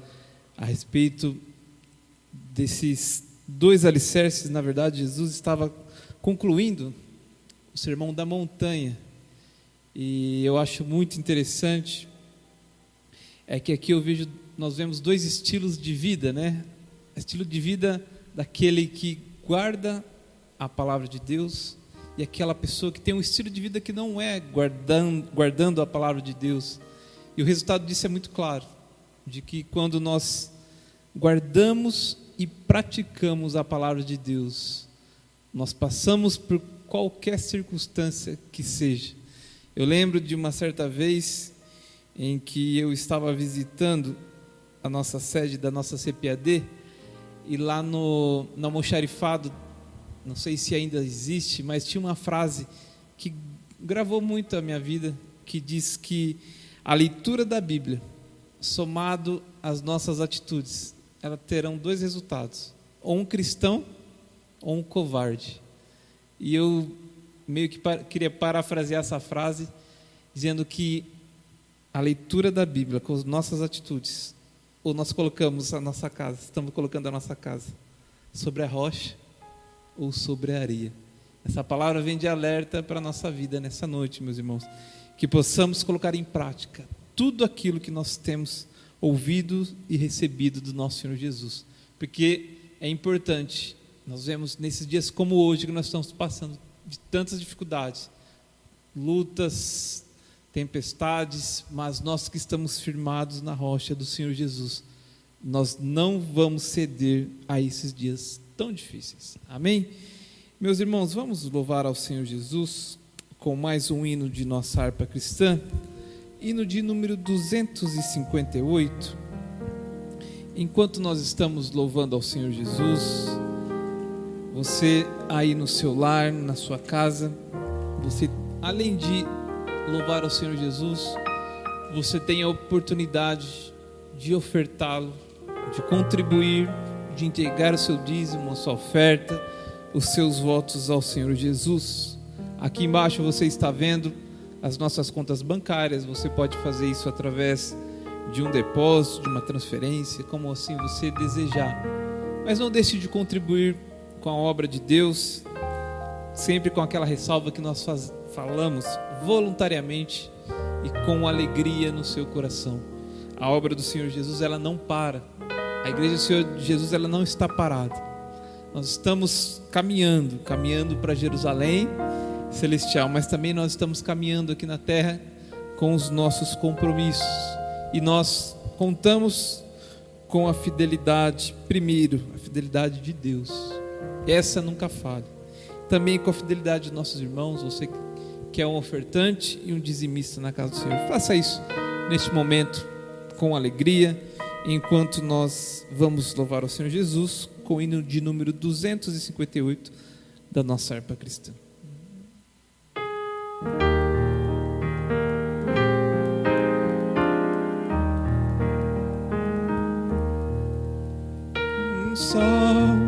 a respeito desses dois alicerces, na verdade, Jesus estava concluindo o Sermão da Montanha. E eu acho muito interessante é que aqui nós vemos dois estilos de vida, né? Estilo de vida daquele que guarda a palavra de Deus e aquela pessoa que tem um estilo de vida que não é guardando a palavra de Deus. E o resultado disso é muito claro, de que quando nós guardamos e praticamos a palavra de Deus, nós passamos por qualquer circunstância que seja. Eu lembro de uma certa vez em que eu estava visitando a nossa sede da nossa CPAD, e lá no almoxarifado, não sei se ainda existe, mas tinha uma frase que gravou muito a minha vida, que diz que a leitura da Bíblia, somado às nossas atitudes, elas terão dois resultados: ou um cristão ou um covarde. E eu meio que queria parafrasear essa frase, dizendo que a leitura da Bíblia com as nossas atitudes, ou nós colocamos a nossa casa, estamos colocando a nossa casa sobre a rocha ou sobre a areia. Essa palavra vem de alerta para a nossa vida nessa noite, meus irmãos, que possamos colocar em prática tudo aquilo que nós temos ouvido e recebido do nosso Senhor Jesus, porque é importante. Nós vemos nesses dias como hoje, que nós estamos passando de tantas dificuldades, lutas, tempestades, mas nós que estamos firmados na rocha do Senhor Jesus, nós não vamos ceder a esses dias tão difíceis. Amém? Meus irmãos, vamos louvar ao Senhor Jesus com mais um hino de nossa harpa cristã, hino de número 258. Enquanto nós estamos louvando ao Senhor Jesus, você aí no seu lar, na sua casa, você, além de louvar ao Senhor Jesus, você tem a oportunidade de ofertá-lo, de contribuir, de entregar o seu dízimo, a sua oferta, os seus votos ao Senhor Jesus. Aqui embaixo você está vendo as nossas contas bancárias. Você pode fazer isso através de um depósito, de uma transferência, como assim você desejar. Mas não deixe de contribuir com a obra de Deus, sempre com aquela ressalva que nós falamos, voluntariamente e com alegria no seu coração. A obra do Senhor Jesus, ela não para. A igreja do Senhor Jesus, ela não está parada. Nós estamos caminhando para Jerusalém celestial, mas também nós estamos caminhando aqui na terra com os nossos compromissos, e nós contamos com a fidelidade, primeiro, a fidelidade de Deus, essa nunca falha, também com a fidelidade de nossos irmãos. Você que é um ofertante e um dizimista na casa do Senhor, faça isso neste momento com alegria, enquanto nós vamos louvar ao Senhor Jesus com o hino de número 258 da nossa harpa cristã.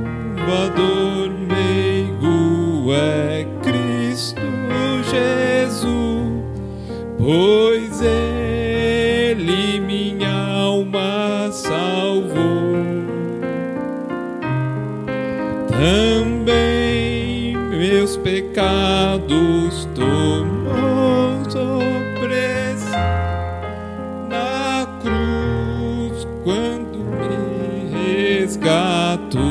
Salvador meigo é Cristo Jesus, pois Ele minha alma salvou. Também meus pecados tomou sobre si na cruz quando me resgatou.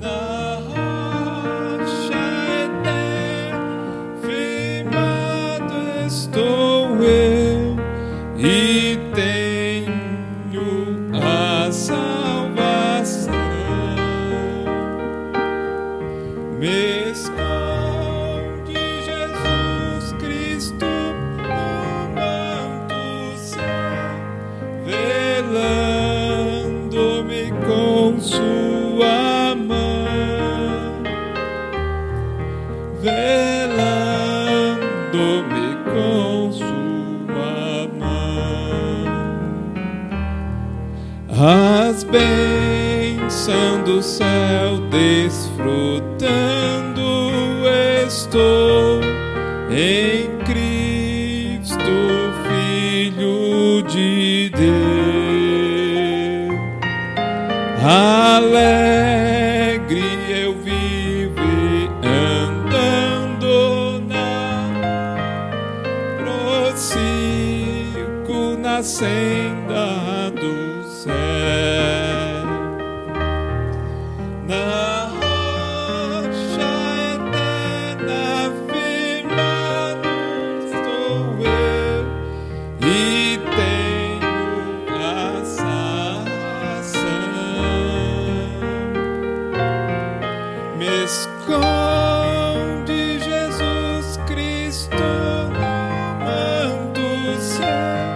Na rocha eterna firmado estou eu e tenho a salvação. Me esconde Jesus Cristo no manto céu, velando-me com sua mão, velando-me com sua mão. As bênçãos do céu desfrutando estou em Cristo, Filho de Deus. Alegre eu vivo e andando prossigo na senda do céu. Na rocha eterna firmado estou eu e tenho a salvação. Me esconde Jesus Cristo no manto céu,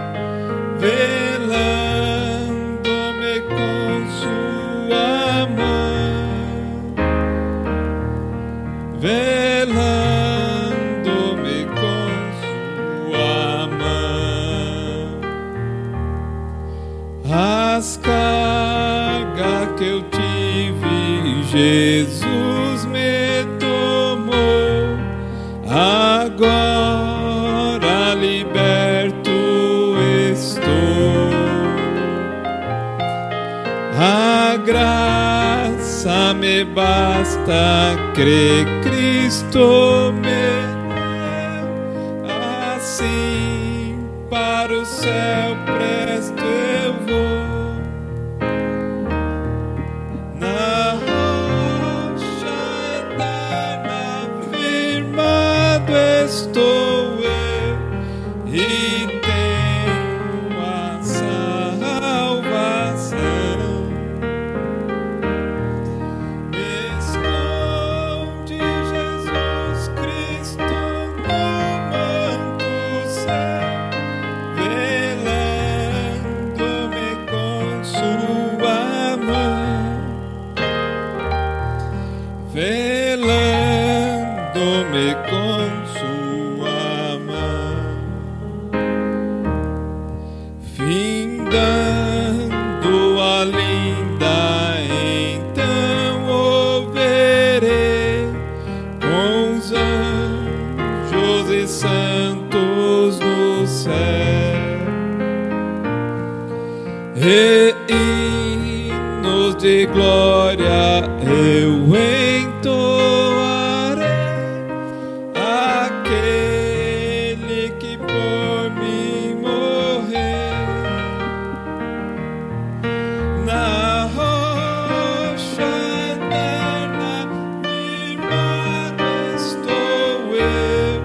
velando-me com sua mão, velando-me com sua mão. As cargas que eu tive, Jesus me tomou, agora liberto estou. A graça me basta, crer Cristo me deu, assim para o céu presto eu vou. Na rocha eterna firmado estou eu e tenho a salvação. Me esconde Jesus Cristo no manto céu, velando-me com sua mão, velando-me com sua mão. Findando a linda, então ouvirei com os anjos e santos no céu, e hinos de glória eu entoarei aquele que por mim morreu. Na rocha eterna firmado estou eu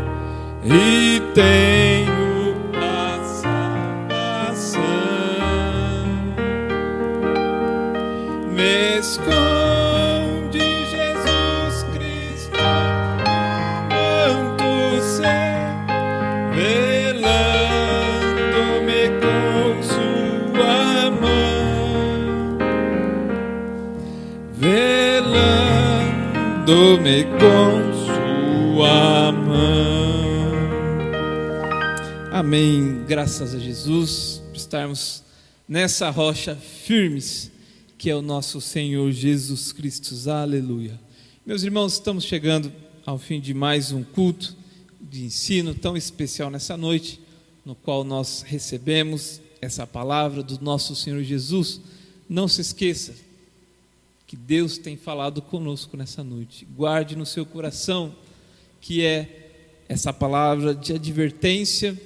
e tenho a salvação. Me esconde Jesus Cristo no manto céu, velando-me com sua mão, velando-me com sua mão. Amém. Graças a Jesus por estarmos nessa rocha firmes, que é o nosso Senhor Jesus Cristo. Aleluia. Meus irmãos, estamos chegando ao fim de mais um culto de ensino tão especial nessa noite, no qual nós recebemos essa palavra do nosso Senhor Jesus. Não se esqueça que Deus tem falado conosco nessa noite. Guarde no seu coração que é essa palavra de advertência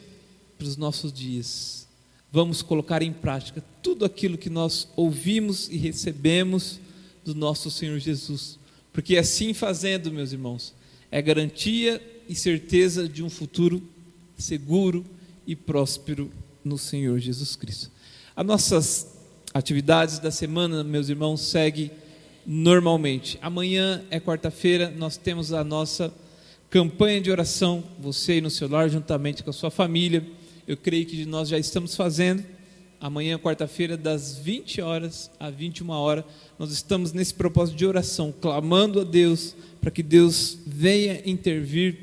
para os nossos dias. Vamos colocar em prática tudo aquilo que nós ouvimos e recebemos do nosso Senhor Jesus, porque assim fazendo, meus irmãos, é garantia e certeza de um futuro seguro e próspero no Senhor Jesus Cristo. As nossas atividades da semana, meus irmãos, seguem normalmente. Amanhã é quarta-feira, nós temos a nossa campanha de oração, você aí no seu lar, juntamente com a sua família. Eu creio que nós já estamos fazendo. Amanhã, quarta-feira, das 20 horas a 21 horas, nós estamos nesse propósito de oração, clamando a Deus para que Deus venha intervir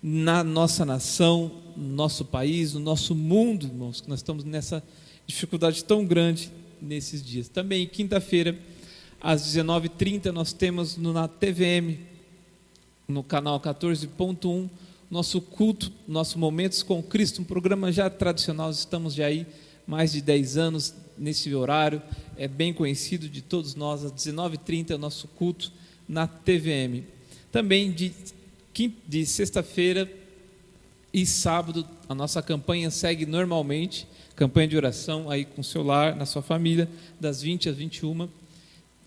na nossa nação, no nosso país, no nosso mundo, irmãos, que nós estamos nessa dificuldade tão grande nesses dias. Também, quinta-feira, às 19h30, nós temos na TVM, no canal 14.1, nosso culto, nosso Momentos com Cristo, um programa já tradicional. Estamos já aí mais de 10 anos nesse horário, é bem conhecido de todos nós. Às 19h30 é o nosso culto na TVM. Também de sexta-feira e sábado a nossa campanha segue normalmente, campanha de oração aí com o seu lar, na sua família, das 20 às 21.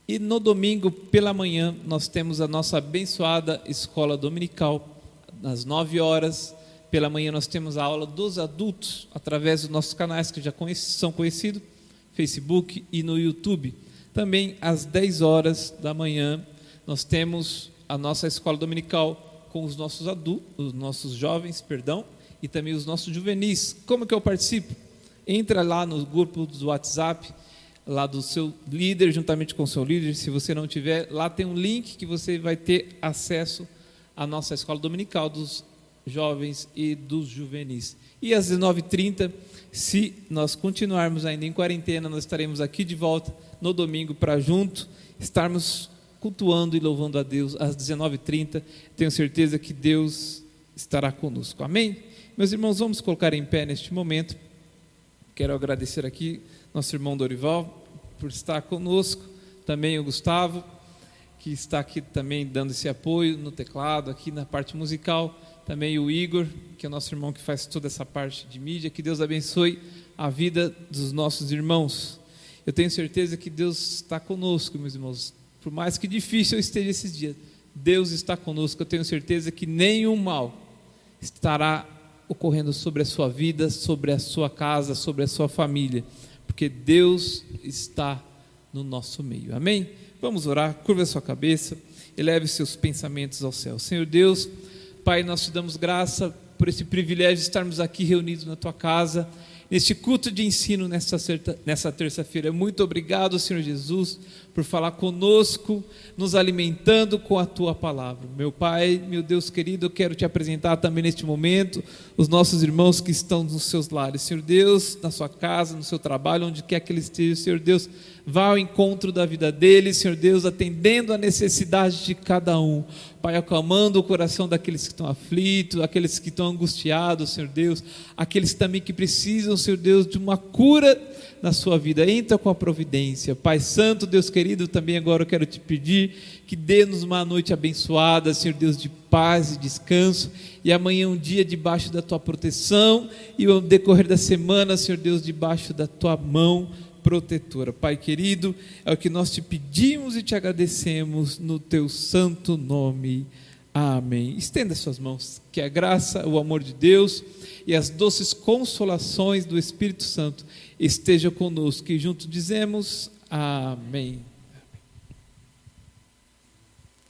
E no domingo pela manhã nós temos a nossa abençoada escola dominical, às 9 horas. Pela manhã nós temos a aula dos adultos, através dos nossos canais que já são conhecidos, Facebook e no YouTube. Também às 10 horas da manhã nós temos a nossa escola dominical com os nossos adultos, os nossos jovens, e também os nossos juvenis. Como que eu participo? Entra lá no grupo do WhatsApp, lá do seu líder, juntamente com o seu líder. Se você não tiver, lá tem um link que você vai ter acesso à nossa escola dominical dos jovens e dos juvenis. E às 19h30, se nós continuarmos ainda em quarentena, nós estaremos aqui de volta no domingo para junto estarmos cultuando e louvando a Deus às 19h30. Tenho certeza que Deus estará conosco. Amém? Meus irmãos, vamos colocar em pé neste momento. Quero agradecer aqui nosso irmão Dorival por estar conosco, também o Gustavo, que está aqui também dando esse apoio no teclado, aqui na parte musical, também o Igor, que é o nosso irmão que faz toda essa parte de mídia. Que Deus abençoe a vida dos nossos irmãos. Eu tenho certeza que Deus está conosco, meus irmãos, por mais que difícil esteja esses dias, Deus está conosco. Eu tenho certeza que nenhum mal estará ocorrendo sobre a sua vida, sobre a sua casa, sobre a sua família, porque Deus está no nosso meio. Amém? Vamos orar. Curva a sua cabeça, eleve seus pensamentos ao céu. Senhor Deus, Pai, nós te damos graça por esse privilégio de estarmos aqui reunidos na tua casa, neste culto de ensino nessa terça-feira. Muito obrigado, Senhor Jesus, por falar conosco, nos alimentando com a tua palavra. Meu Pai, meu Deus querido, eu quero te apresentar também neste momento os nossos irmãos que estão nos seus lares. Senhor Deus, na sua casa, no seu trabalho, onde quer que eles estejam, Senhor Deus, vá ao encontro da vida deles, Senhor Deus, atendendo a necessidade de cada um. Pai, acalmando o coração daqueles que estão aflitos, aqueles que estão angustiados, Senhor Deus, aqueles também que precisam, Senhor Deus, de uma cura na sua vida. Entra com a providência. Pai Santo, Deus querido, também agora eu quero te pedir que dê-nos uma noite abençoada, Senhor Deus, de paz e descanso, e amanhã um dia debaixo da tua proteção, e o decorrer da semana, Senhor Deus, debaixo da tua mão protetora. Pai querido, é o que nós te pedimos e te agradecemos no teu santo nome. Amém. Estenda suas mãos, que a graça, o amor de Deus e as doces consolações do Espírito Santo estejam conosco, e juntos dizemos amém.